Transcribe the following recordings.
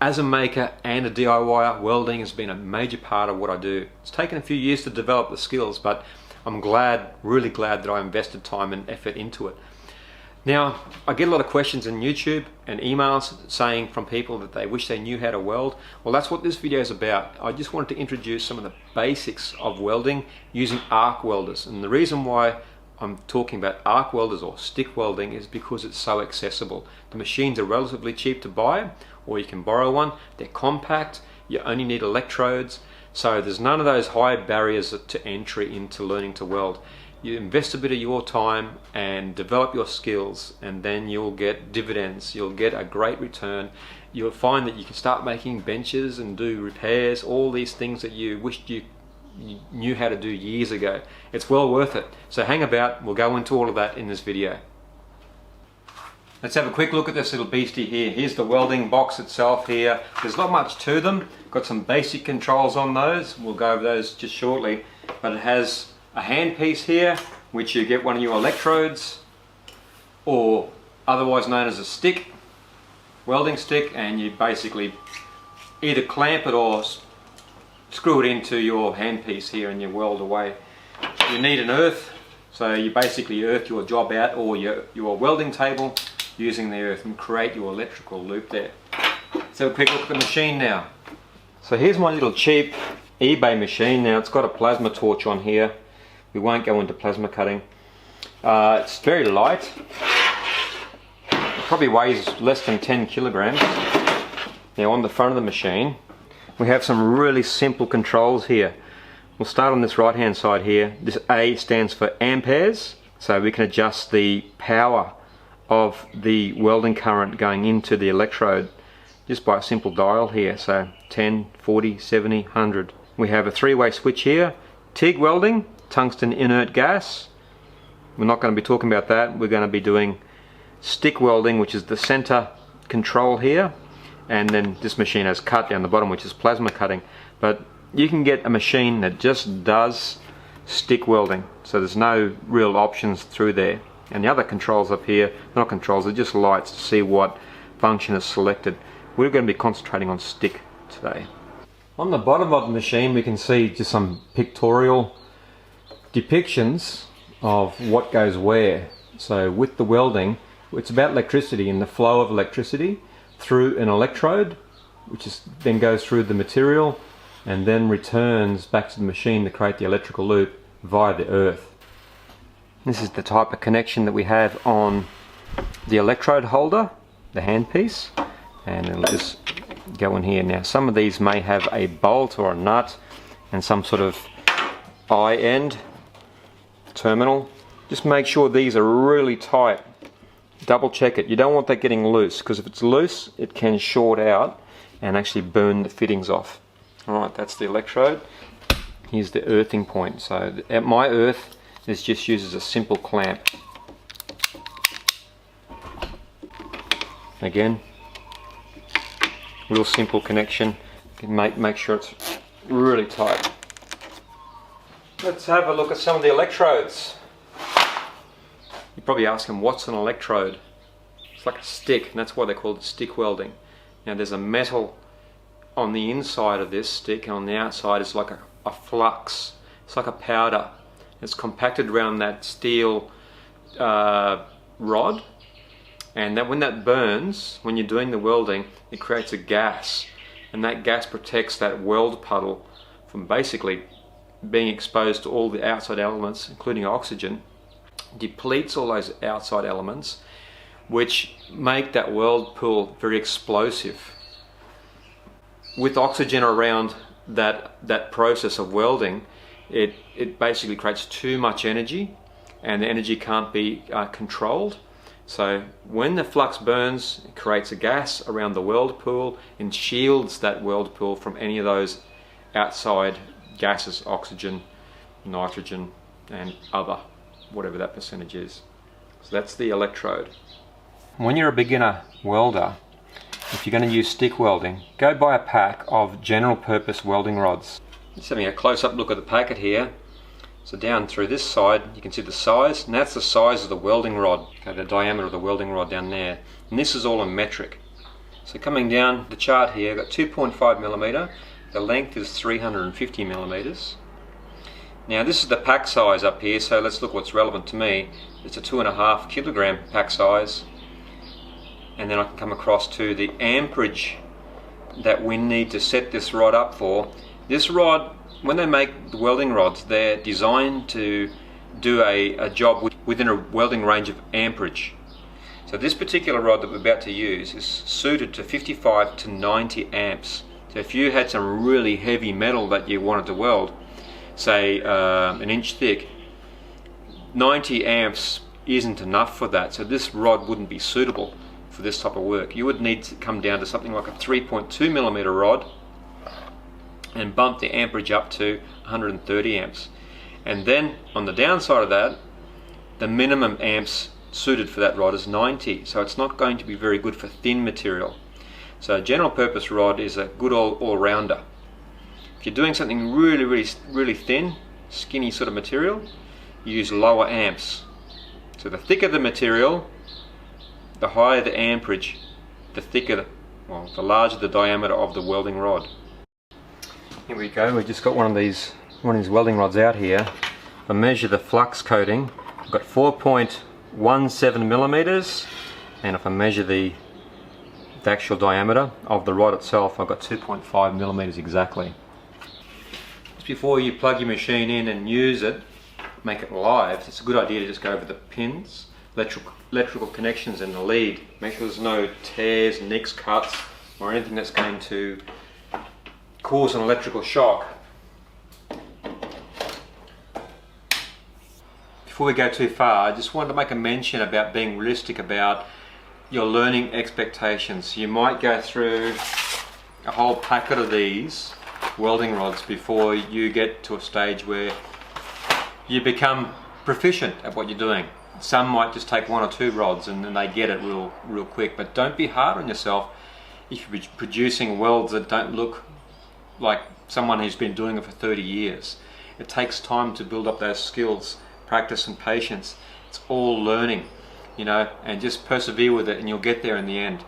As a maker and a DIYer, welding has been a major part of what I do. It's taken a few years to develop the skills, but I'm glad, really glad that I invested time and effort into it. Now, I get a lot of questions in YouTube and emails saying from people that they wish they knew how to weld. Well, that's what this video is about. I just wanted to introduce some of the basics of welding using arc welders. And the reason why I'm talking about arc welders or stick welding is because it's so accessible. The machines are relatively cheap to buy, or you can borrow one. They're compact, you only need electrodes, so there's none of those high barriers to entry into learning to weld. You invest a bit of your time and develop your skills, and then you'll get dividends. You'll get a great return. You'll find that you can start making benches and do repairs, all these things that you wished you knew how to do years ago. It's well worth it. So hang about, we'll go into all of that in this video. Let's have a quick look at this little beastie here. Here's the welding box itself here. There's not much to them. Got some basic controls on those. We'll go over those just shortly. But it has a handpiece here, which you get one of your electrodes, or otherwise known as a stick, welding stick, and you basically either clamp it or screw it into your handpiece here and you weld away. You need an earth, so you basically earth your job out, or your welding table, using the earth, and create your electrical loop there. Let's have a quick look at the machine now. So here's my little cheap eBay machine. Now it's got a plasma torch on here. We won't go into plasma cutting. It's very light. It probably weighs less than 10 kilograms. Now on the front of the machine we have some really simple controls here. We'll start on this right hand side here. This A stands for amperes, so we can adjust the power of the welding current going into the electrode just by a simple dial here. So 10, 40, 70, 100. We have a three-way switch here. TIG welding, tungsten inert gas. We're not going to be talking about that. We're going to be doing stick welding, which is the center control here, and then this machine has cut down the bottom, which is plasma cutting. But you can get a machine that just does stick welding, so there's no real options through there. And the other controls up here, not controls, they're just lights to see what function is selected. We're going to be concentrating on stick today. On the bottom of the machine we can see just some pictorial depictions of what goes where. So with the welding, it's about electricity and the flow of electricity through an electrode, which then goes through the material and then returns back to the machine to create the electrical loop via the earth. This is the type of connection that we have on the electrode holder, the handpiece, and it'll just go in here. Now some of these may have a bolt or a nut and some sort of eye end terminal. Just make sure these are really tight. Double check it. You don't want that getting loose, because if it's loose it can short out and actually burn the fittings off. Alright, that's the electrode. Here's the earthing point. So at my earth, this just uses a simple clamp. Again, real simple connection. You can make sure it's really tight. Let's have a look at some of the electrodes. You're probably asking, what's an electrode? It's like a stick, and that's why they call it stick welding. Now there's a metal on the inside of this stick, and on the outside it's like a flux. It's like a powder. It's compacted around that steel rod, and that when that burns, when you're doing the welding, it creates a gas, and that gas protects that weld puddle from basically being exposed to all the outside elements, including oxygen. Depletes all those outside elements, which make that weld pool very explosive. With oxygen around that process of welding, it basically creates too much energy, and the energy can't be controlled. So when the flux burns, it creates a gas around the weld pool and shields that weld pool from any of those outside gases, oxygen, nitrogen, and other, whatever that percentage is. So that's the electrode. When you're a beginner welder, if you're going to use stick welding, go buy a pack of general purpose welding rods. Just having a close-up look at the packet here. So down through this side you can see the size, and that's the size of the welding rod. Okay, the diameter of the welding rod down there. And this is all in metric. So coming down the chart here, I've got 2.5 millimeter, the length is 350 millimeters. Now this is the pack size up here, so let's look what's relevant to me. It's a 2.5 kilogram pack size, and then I can come across to the amperage that we need to set this rod up for. This rod, when they make the welding rods, they're designed to do a job within a welding range of amperage. So this particular rod that we're about to use is suited to 55 to 90 amps. So if you had some really heavy metal that you wanted to weld, say an inch thick, 90 amps isn't enough for that. So this rod wouldn't be suitable for this type of work. You would need to come down to something like a 3.2 millimeter rod and bump the amperage up to 130 amps. And then on the downside of that, the minimum amps suited for that rod is 90, so it's not going to be very good for thin material. So a general purpose rod is a good all-rounder. If you're doing something really thin, skinny sort of material, you use lower amps. So the thicker the material, the higher the amperage, the larger the diameter of the welding rod. Here we go, we've just got one of these welding rods out here. If I measure the flux coating, I've got 4.17 millimeters, and if I measure the actual diameter of the rod itself, I've got 2.5 millimeters exactly. Just before you plug your machine in and use it, make it live, it's a good idea to just go over the pins, electrical connections in the lead. Make sure there's no tears, nicks, cuts, or anything that's going to cause an electrical shock. Before we go too far, I just wanted to make a mention about being realistic about your learning expectations. You might go through a whole packet of these welding rods before you get to a stage where you become proficient at what you're doing. Some might just take 1 or 2 rods and then they get it real quick, but don't be hard on yourself if you're producing welds that don't look like someone who's been doing it for 30 years. It takes time to build up those skills, practice and patience. It's all learning, you know, and just persevere with it and you'll get there in the end.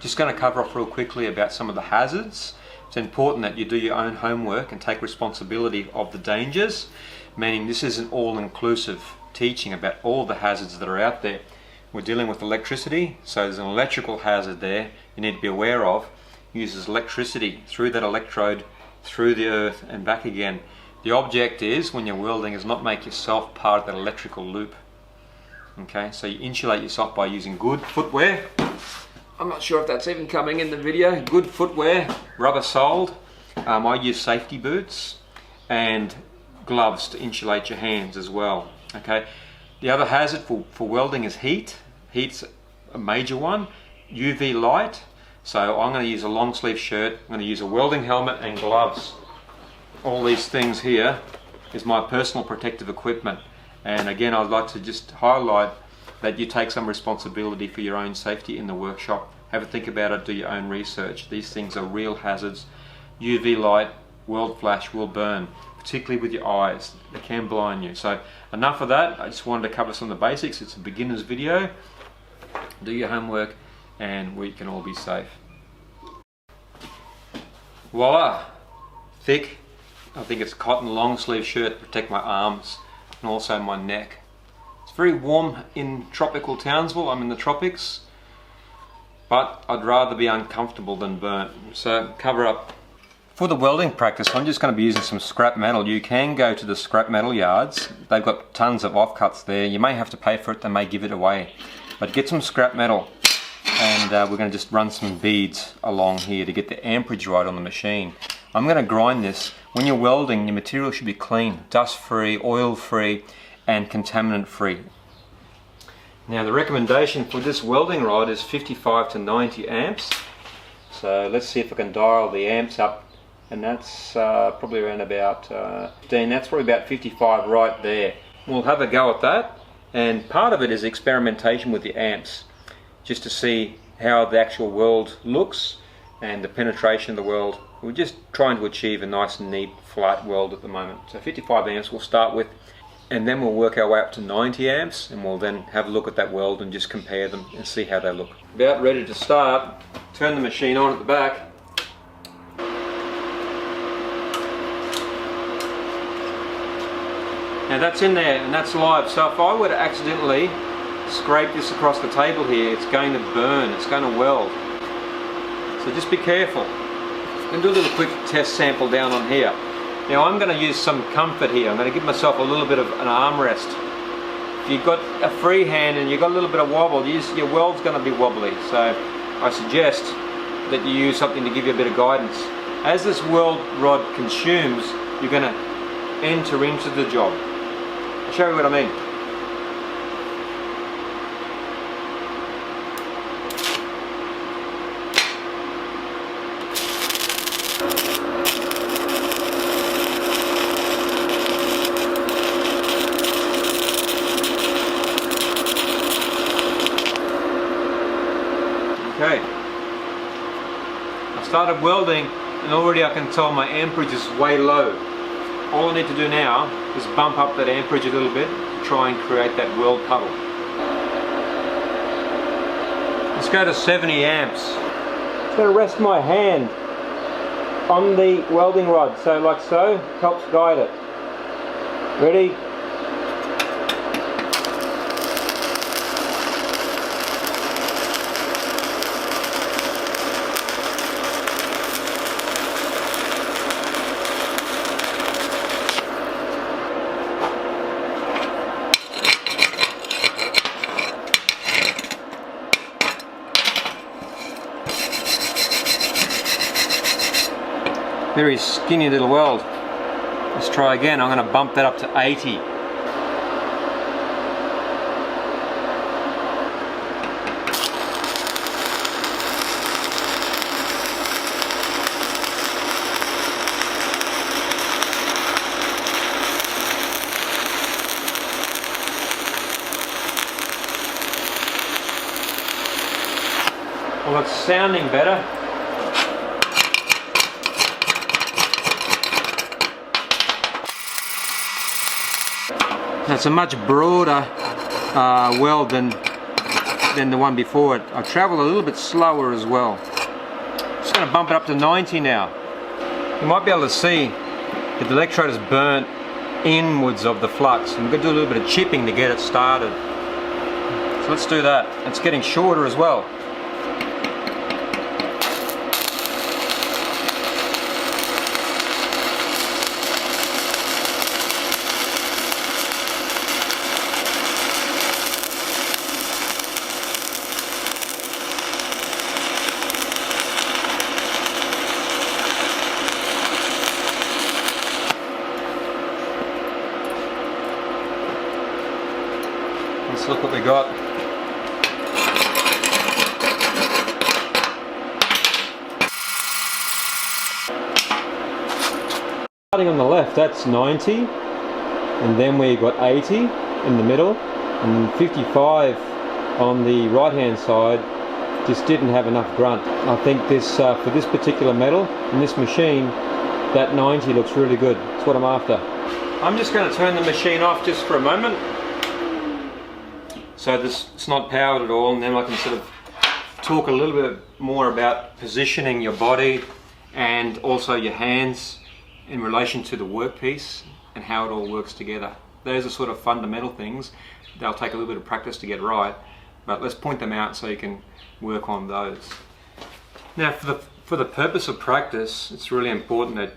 Just going to cover off real quickly about some of the hazards. It's important that you do your own homework and take responsibility of the dangers, meaning this is an all-inclusive teaching about all the hazards that are out there. We're dealing with electricity, so there's an electrical hazard there you need to be aware of. It uses electricity through that electrode, through the earth and back again. The object is, when you're welding, is not make yourself part of that electrical loop. Okay, so you insulate yourself by using good footwear. I'm not sure if that's even coming in the video. Good footwear, rubber soled. I use safety boots and gloves to insulate your hands as well. Okay. The other hazard for welding is heat. Heat's a major one. UV light. So I'm going to use a long sleeve shirt. I'm going to use a welding helmet and gloves. All these things here is my personal protective equipment. And again, I'd like to just highlight that you take some responsibility for your own safety in the workshop. Have a think about it, do your own research. These things are real hazards. UV light, weld flash will burn, particularly with your eyes. They can blind you. So enough of that. I just wanted to cover some of the basics. It's a beginner's video. Do your homework and we can all be safe. Voila! Thick, I think it's cotton long sleeve shirt to protect my arms and also my neck. It's very warm in tropical Townsville. I'm in the tropics, but I'd rather be uncomfortable than burnt. So cover up. For the welding practice, I'm just going to be using some scrap metal. You can go to the scrap metal yards. They've got tons of offcuts there. You may have to pay for it, they may give it away. But get some scrap metal and we're going to just run some beads along here to get the amperage right on the machine. I'm going to grind this. When you're welding, your material should be clean, dust free, oil free and contaminant free. Now the recommendation for this welding rod is 55 to 90 amps. So let's see if I can dial the amps up, and that's probably around about 15. That's probably about 55 right there. We'll have a go at that, and part of it is experimentation with the amps, just to see how the actual weld looks and the penetration of the weld. We're just trying to achieve a nice and neat flat weld at the moment. So 55 amps we'll start with, and then we'll work our way up to 90 amps, and we'll then have a look at that weld and just compare them and see how they look. About ready to start. Turn the machine on at the back. Now that's in there and that's live, so if I were to accidentally scrape this across the table here, it's going to burn, it's going to weld. So just be careful. I'm going to do a little quick test sample down on here. Now I'm going to use some comfort here. I'm going to give myself a little bit of an armrest. If you've got a free hand and you've got a little bit of wobble, your weld's going to be wobbly. So I suggest that you use something to give you a bit of guidance. As this weld rod consumes, you're going to enter into the job. I'll show you what I mean. Okay, I started welding and already I can tell my amperage is way low. All I need to do now is bump up that amperage a little bit to try and create that weld puddle. Let's go to 70 amps. I'm just going to rest my hand on the welding rod, so like so, helps guide it. Ready? Very skinny little weld. Let's try again. I'm going to bump that up to 80. Well, it's sounding better. It's a much broader weld than the one before it. I travel a little bit slower as well. Just going to bump it up to 90 now. You might be able to see that the electrode is burnt inwards of the flux. I'm going to do a little bit of chipping to get it started. So let's do that. It's getting shorter as well. Let's look what we got. Starting on the left, that's 90, and then we got 80 in the middle, and 55 on the right hand side. Just didn't have enough grunt. I think this for this particular metal in this machine, that 90 looks really good. That's what I'm after. I'm just going to turn the machine off just for a moment. So it's not powered at all, and then I can sort of talk a little bit more about positioning your body and also your hands in relation to the workpiece and how it all works together. Those are sort of fundamental things. They'll take a little bit of practice to get right, but let's point them out so you can work on those. Now for the purpose of practice, it's really important that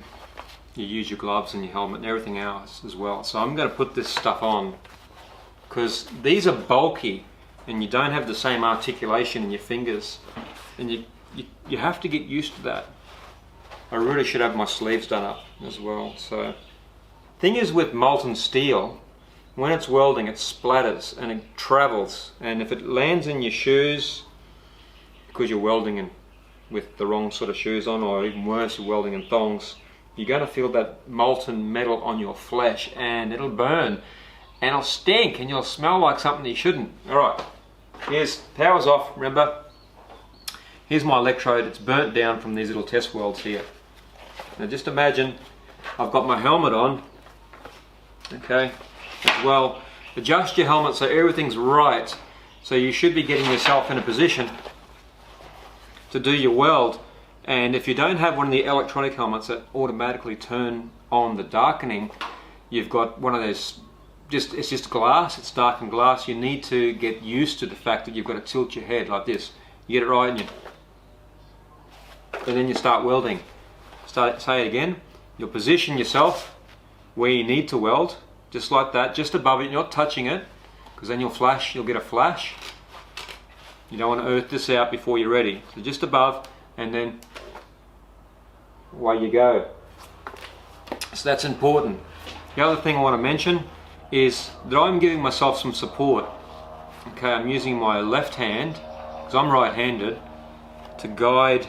you use your gloves and your helmet and everything else as well. So I'm going to put this stuff on, because these are bulky and you don't have the same articulation in your fingers, and you have to get used to that. I really should have my sleeves done up as well. So thing is, with molten steel, when it's welding, it splatters and it travels, and if it lands in your shoes because you're welding with the wrong sort of shoes on, or even worse, you're welding in thongs, you're going to feel that molten metal on your flesh and it'll burn. And it'll stink and you'll smell like something you shouldn't. Alright, here's, power's off, remember. Here's my electrode, it's burnt down from these little test welds here. Now just imagine I've got my helmet on, okay, as well. Adjust your helmet so everything's right. So you should be getting yourself in a position to do your weld. And if you don't have one of the electronic helmets that automatically turn on the darkening, you've got one of those, it's just glass, it's darkened glass. You need to get used to the fact that you've got to tilt your head like this. You get it right and then you start welding. Say it again. You'll position yourself where you need to weld, just like that, just above it. You're not touching it, because then you'll get a flash. You don't want to earth this out before you're ready. So just above, and then away you go. So that's important. The other thing I want to mention is that I'm giving myself some support. Okay, I'm using my left hand, because I'm right-handed, to guide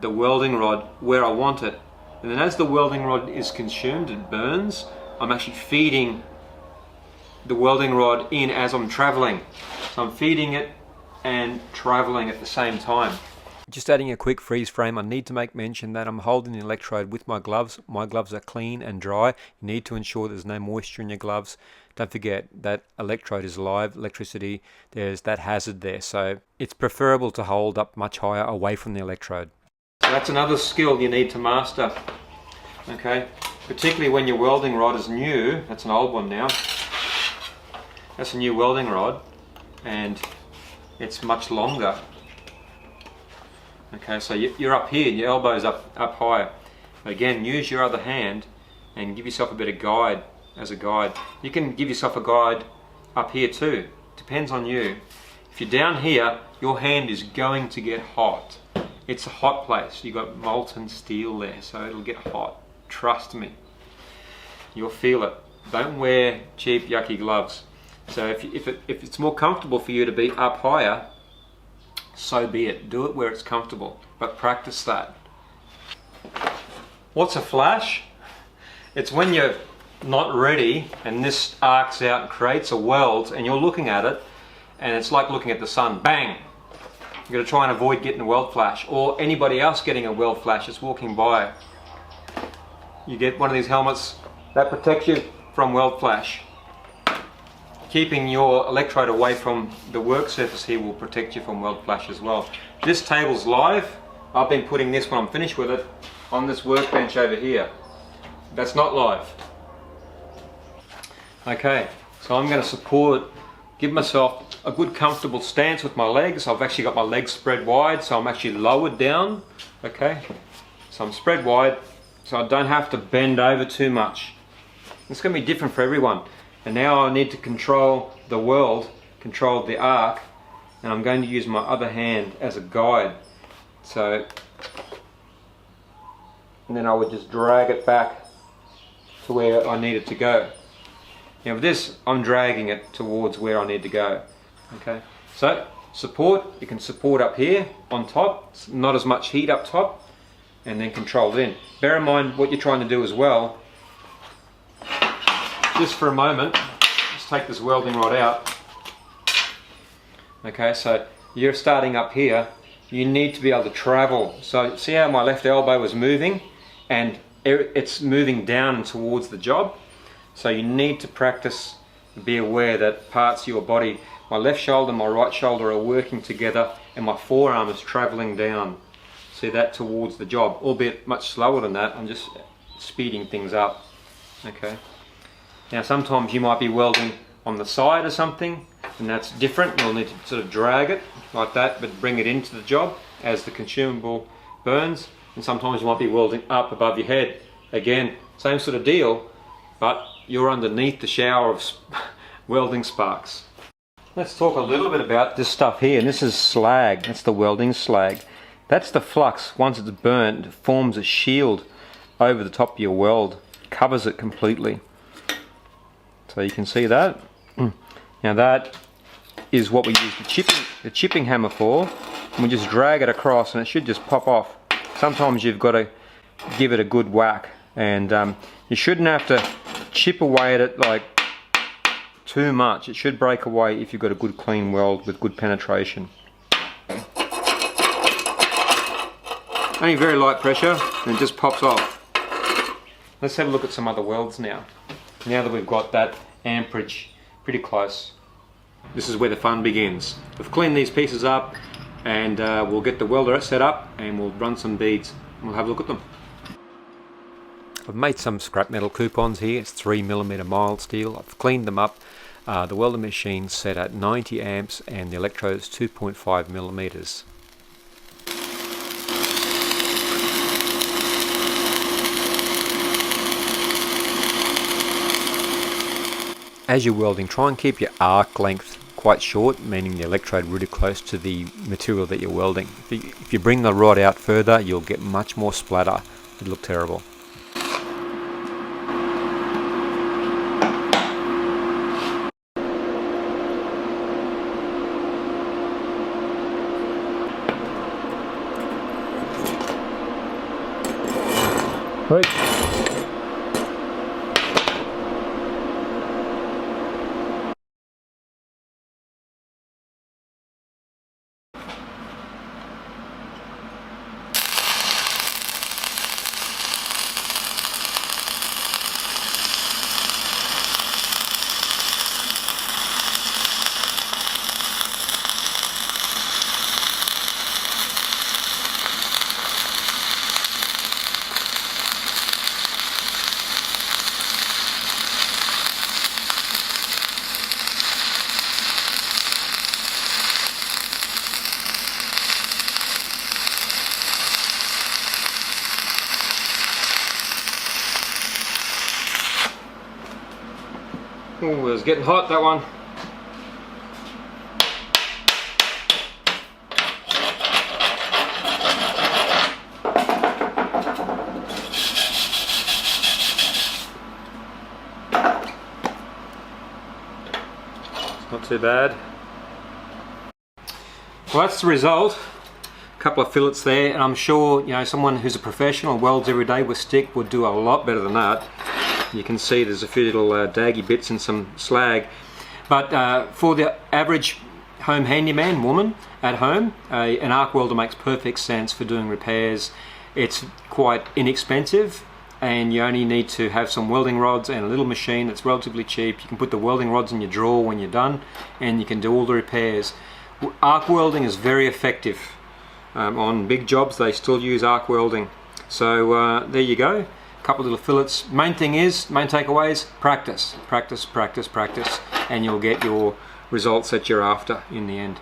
the welding rod where I want it. And then as the welding rod is consumed, it burns, I'm actually feeding the welding rod in as I'm traveling. So I'm feeding it and traveling at the same time. Just adding a quick freeze frame, I need to make mention that I'm holding the electrode with my gloves. My gloves are clean and dry. You need to ensure there's no moisture in your gloves. Don't forget that electrode is live electricity. There's that hazard there. So it's preferable to hold up much higher away from the electrode. So that's another skill you need to master. Okay, particularly when your welding rod is new. That's an old one now. That's a new welding rod and it's much longer. Okay, so you're up here, your elbow's up higher. Again, use your other hand and give yourself a bit of guide as a guide. You can give yourself a guide up here too. Depends on you. If you're down here, your hand is going to get hot. It's a hot place. You've got molten steel there, so it'll get hot. Trust me. You'll feel it. Don't wear cheap, yucky gloves. So if it's more comfortable for you to be up higher, so be it. Do it where it's comfortable, but practice that. What's a flash? It's when you're not ready and this arcs out and creates a weld and you're looking at it and it's like looking at the sun. Bang! You've got to try and avoid getting a weld flash, or anybody else getting a weld flash that's walking by. You get one of these helmets that protects you from weld flash. Keeping your electrode away from the work surface here will protect you from weld flash as well. This table's live. I've been putting this, when I'm finished with it, on this workbench over here. That's not live. Okay, so I'm going to give myself a good comfortable stance with my legs. I've actually got my legs spread wide, so I'm actually lowered down. Okay, so I'm spread wide, so I don't have to bend over too much. It's going to be different for everyone. And now I need to control the weld, control the arc, and I'm going to use my other hand as a guide. So, and then I would just drag it back to where I need it to go. Now with this, I'm dragging it towards where I need to go. Okay, so support, you can support up here on top, it's not as much heat up top, and then control it in. Bear in mind what you're trying to do as well. Just for a moment, let's take this welding rod out. Okay, so you're starting up here, you need to be able to travel. So see how my left elbow is moving and it's moving down towards the job? So you need to practice, be aware that parts of your body, my left shoulder and my right shoulder are working together and my forearm is traveling down. See that towards the job, albeit much slower than that. I'm just speeding things up. Okay. Now sometimes you might be welding on the side or something, and that's different. You'll need to sort of drag it like that, but bring it into the job as the consumable burns. And sometimes you might be welding up above your head. Again, same sort of deal, but you're underneath the shower of welding sparks. Let's talk a little bit about this stuff here. And this is slag. That's the welding slag. That's the flux. Once it's burnt, it forms a shield over the top of your weld, covers it completely. So you can see that. Now that is what we use the chipping hammer for. And we just drag it across and it should just pop off. Sometimes you've got to give it a good whack, and you shouldn't have to chip away at it like too much. It should break away if you've got a good clean weld with good penetration. Only very light pressure and it just pops off. Let's have a look at some other welds now. Now that we've got that amperage, pretty close. This is where the fun begins. We've cleaned these pieces up, and we'll get the welder set up and we'll run some beads and we'll have a look at them. I've made some scrap metal coupons here. It's 3mm mild steel. I've cleaned them up. The welder machine's set at 90 amps and the electrode is 2.5mm. As you're welding, try and keep your arc length quite short, meaning the electrode really close to the material that you're welding. If you bring the rod out further, you'll get much more splatter. It'll look terrible. Right. Oh, it was getting hot, that one. It's not too bad. Well, that's the result. A couple of fillets there, and I'm sure, you know, someone who's a professional, welds every day with stick, would do a lot better than that. You can see there's a few little daggy bits and some slag, but for the average home handyman woman at home, an arc welder makes perfect sense for doing repairs. It's quite inexpensive and you only need to have some welding rods and a little machine that's relatively cheap. You can put the welding rods in your drawer when you're done and you can do all the repairs. Arc welding is very effective. On big jobs they still use arc welding. So there you go. Couple little fillets. Main takeaways, practice, practice, practice, practice, and you'll get your results that you're after in the end.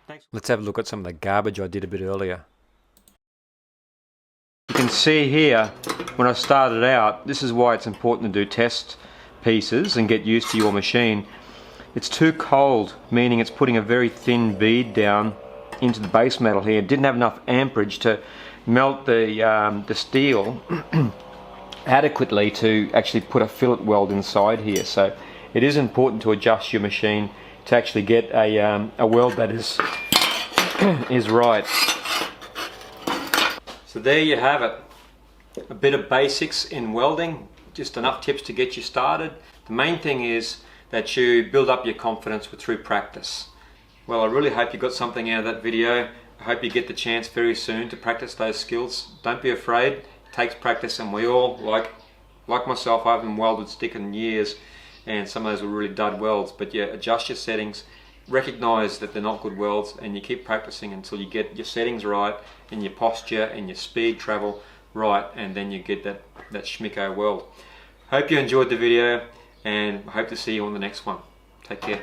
Thanks. Let's have a look at some of the garbage I did a bit earlier. You can see here, when I started out, this is why it's important to do test pieces and get used to your machine. It's too cold, meaning it's putting a very thin bead down into the base metal here. It didn't have enough amperage to melt the steel adequately to actually put a fillet weld inside here. So it is important to adjust your machine to actually get a weld that is is right. So there you have it, a bit of basics in welding, just enough tips to get you started. The main thing is that you build up your confidence through practice. Well, I really hope you got something out of that video. I hope you get the chance very soon to practice those skills. Don't be afraid, it takes practice, and we all, like myself, I haven't welded stick in years and some of those were really dud welds, but you adjust your settings, recognize that they're not good welds, and you keep practicing until you get your settings right and your posture and your speed travel right, and then you get that schmicko weld. Hope you enjoyed the video and I hope to see you on the next one. Take care.